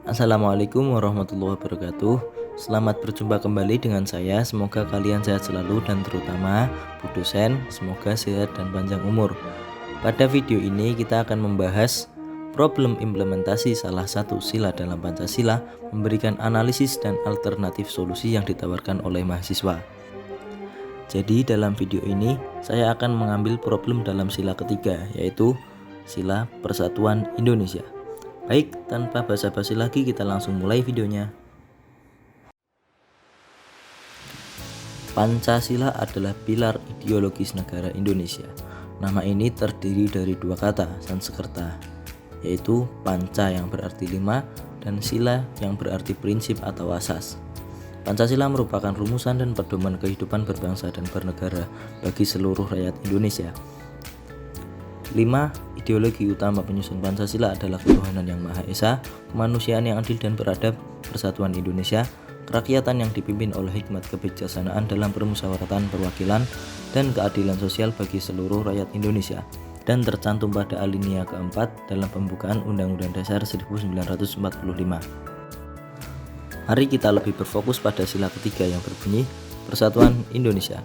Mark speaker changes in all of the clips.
Speaker 1: Assalamualaikum warahmatullahi wabarakatuh. Selamat berjumpa kembali dengan saya. Semoga kalian sehat selalu dan terutama Bu dosen semoga sehat dan panjang umur. Pada video ini kita akan membahas problem implementasi salah satu sila dalam Pancasila, memberikan analisis dan alternatif solusi yang ditawarkan oleh mahasiswa. Jadi dalam video ini saya akan mengambil problem dalam sila ketiga, yaitu sila Persatuan Indonesia. Baik, tanpa basa-basi lagi kita langsung mulai videonya. Pancasila adalah pilar ideologis negara Indonesia. Nama ini terdiri dari dua kata Sanskerta, yaitu panca yang berarti 5 dan sila yang berarti prinsip atau asas. Pancasila merupakan rumusan dan pedoman kehidupan berbangsa dan bernegara bagi seluruh rakyat Indonesia. 5. Ideologi utama penyusun Pancasila adalah ketuhanan yang Maha Esa, kemanusiaan yang adil dan beradab, persatuan Indonesia, kerakyatan yang dipimpin oleh hikmat kebijaksanaan dalam permusyawaratan perwakilan, dan keadilan sosial bagi seluruh rakyat Indonesia, dan tercantum pada alinea keempat dalam pembukaan Undang-Undang Dasar 1945. Mari kita lebih berfokus pada sila ketiga yang berbunyi Persatuan Indonesia.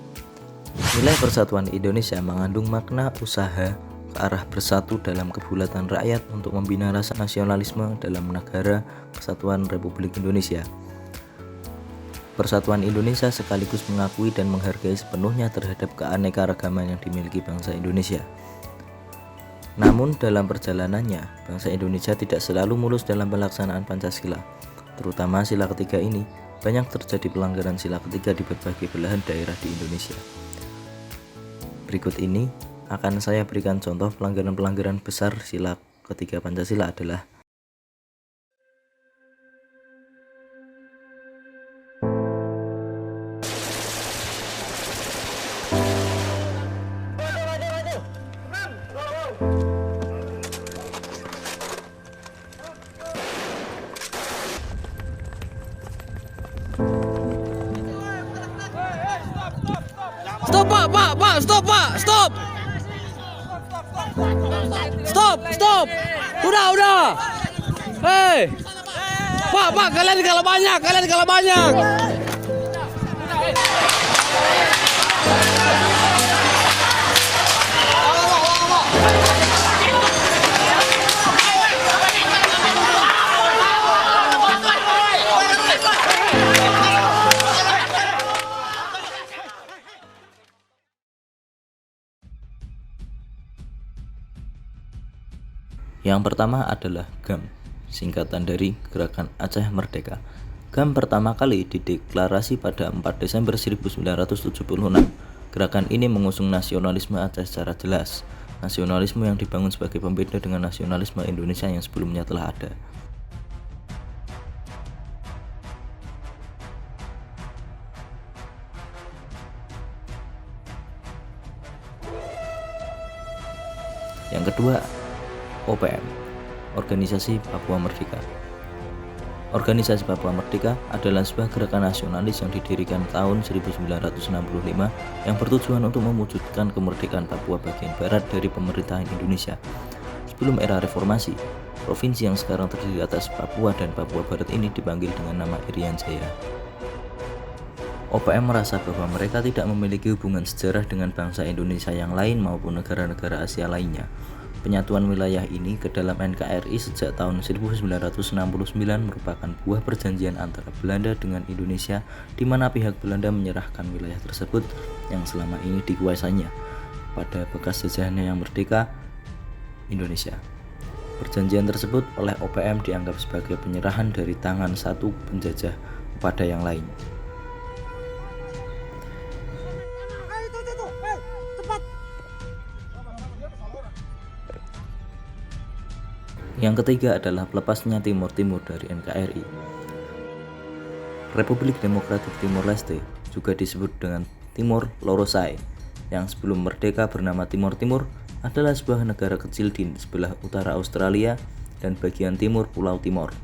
Speaker 1: Nilai Persatuan Indonesia mengandung makna usaha ke arah bersatu dalam kebulatan rakyat untuk membina rasa nasionalisme dalam negara Kesatuan Republik Indonesia. Persatuan Indonesia sekaligus mengakui dan menghargai sepenuhnya terhadap keanekaragaman yang dimiliki bangsa Indonesia. Namun dalam perjalanannya, bangsa Indonesia tidak selalu mulus dalam pelaksanaan Pancasila. Terutama sila ketiga ini, banyak terjadi pelanggaran sila ketiga di berbagai belahan daerah di Indonesia. Berikut ini akan saya berikan contoh pelanggaran-pelanggaran besar sila ketiga Pancasila adalah
Speaker 2: Stop pak, stop. Stop. Udah. Hei. Pak, kalian kalah banyak.
Speaker 1: Yang pertama adalah GAM, singkatan dari Gerakan Aceh Merdeka. GAM pertama kali dideklarasi pada 4 Desember 1976. Gerakan ini mengusung nasionalisme Aceh secara jelas, nasionalisme yang dibangun sebagai pembeda dengan nasionalisme Indonesia yang sebelumnya telah ada. Yang kedua, OPM, Organisasi Papua Merdeka. Organisasi Papua Merdeka adalah sebuah gerakan nasionalis yang didirikan tahun 1965 yang bertujuan untuk mewujudkan kemerdekaan Papua bagian barat dari pemerintahan Indonesia. Sebelum era reformasi, provinsi yang sekarang terdiri atas Papua dan Papua Barat ini dipanggil dengan nama Irian Jaya. OPM merasa bahwa mereka tidak memiliki hubungan sejarah dengan bangsa Indonesia yang lain maupun negara-negara Asia lainnya. Penyatuan wilayah ini ke dalam NKRI sejak tahun 1969 merupakan buah perjanjian antara Belanda dengan Indonesia, di mana pihak Belanda menyerahkan wilayah tersebut yang selama ini dikuasainya pada bekas jajahannya yang merdeka, Indonesia. Perjanjian tersebut oleh OPM dianggap sebagai penyerahan dari tangan satu penjajah kepada yang lain. Yang ketiga adalah lepasnya Timur Timur dari NKRI. Republik Demokratik Timor Leste, juga disebut dengan Timor Lorosai, yang sebelum merdeka bernama Timor Timur, adalah sebuah negara kecil di sebelah utara Australia dan bagian timur Pulau Timor.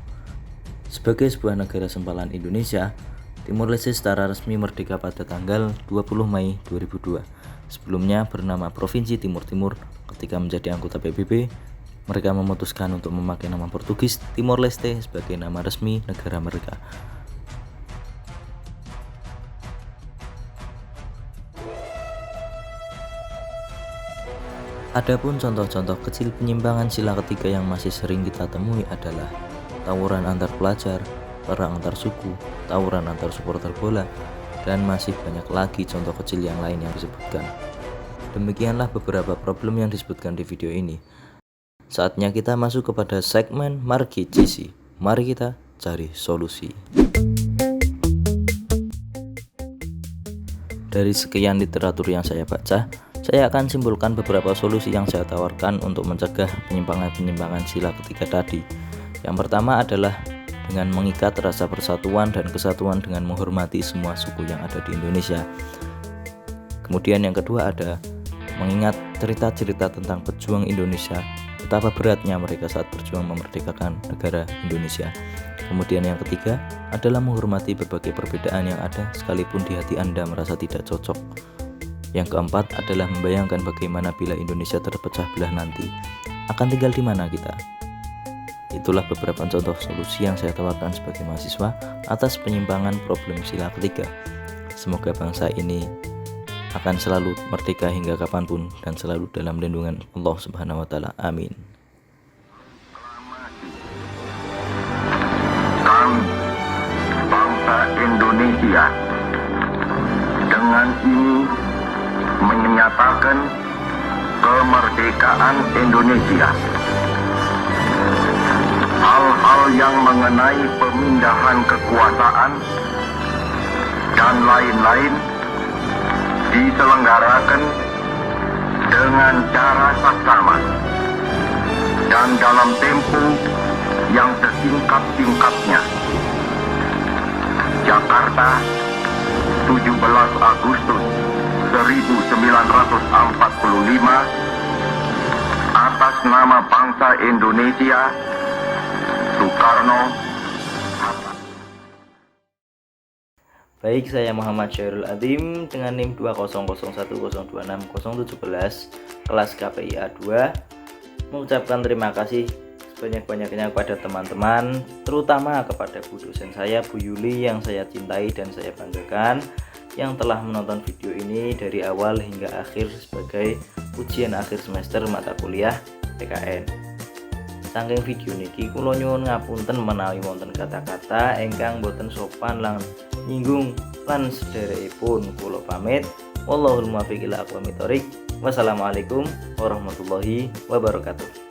Speaker 1: Sebagai sebuah negara sempalan Indonesia, Timor Leste secara resmi merdeka pada tanggal 20 Mei 2002. Sebelumnya bernama Provinsi Timur Timur ketika menjadi anggota PBB mereka memutuskan untuk memakai nama Portugis Timor Leste sebagai nama resmi negara mereka. Adapun contoh-contoh kecil penyimpangan sila ketiga yang masih sering kita temui adalah tawuran antar pelajar, perang antar suku, tawuran antar supporter bola, dan masih banyak lagi contoh kecil yang lain yang disebutkan. Demikianlah beberapa problem yang disebutkan di video ini. Saatnya kita masuk kepada segmen Margi Gizi. Mari kita cari solusi. Dari sekian literatur yang saya baca, saya akan simpulkan beberapa solusi yang saya tawarkan untuk mencegah penyimpangan-penyimpangan sila ketiga tadi. Yang pertama adalah dengan mengikat rasa persatuan dan kesatuan dengan menghormati semua suku yang ada di Indonesia. Kemudian yang kedua ada mengingat cerita-cerita tentang pejuang Indonesia, betapa beratnya mereka saat berjuang memerdekakan negara Indonesia. Kemudian yang ketiga adalah menghormati berbagai perbedaan yang ada sekalipun di hati Anda merasa tidak cocok. Yang keempat adalah membayangkan bagaimana bila Indonesia terpecah belah nanti, akan tinggal di mana kita. Itulah beberapa contoh solusi yang saya tawarkan sebagai mahasiswa atas penyimpangan problem sila ketiga. Semoga bangsa ini akan selalu merdeka hingga kapanpun dan selalu dalam lindungan Allah Subhanahu wa Ta'ala. Amin.
Speaker 3: Kami, bangsa Indonesia, dengan ini menyatakan kemerdekaan Indonesia. Hal-hal yang mengenai pemindahan kekuasaan dan lain-lain diselenggarakan dengan cara saksama dan dalam tempo yang sesingkat-singkatnya. Jakarta, 17 Agustus 1945, atas nama bangsa Indonesia, Soekarno.
Speaker 1: Baik, saya Muhammad Syahrul Adim dengan NIM 20010260711 kelas KPIA 2 mengucapkan terima kasih sebanyak-banyaknya kepada teman-teman, terutama kepada Bu dosen saya, Bu Yuli, yang saya cintai dan saya banggakan, yang telah menonton video ini dari awal hingga akhir sebagai ujian akhir semester mata kuliah PKN. Saking video niki kula nyuwun ngapunten menawi wonten kata-kata ingkang boten sopan lan nyinggung lan sederekipun kula pamit. Wallahul muwaffiq ila aqwamit thoriq. Wassalamualaikum warahmatullahi wabarakatuh.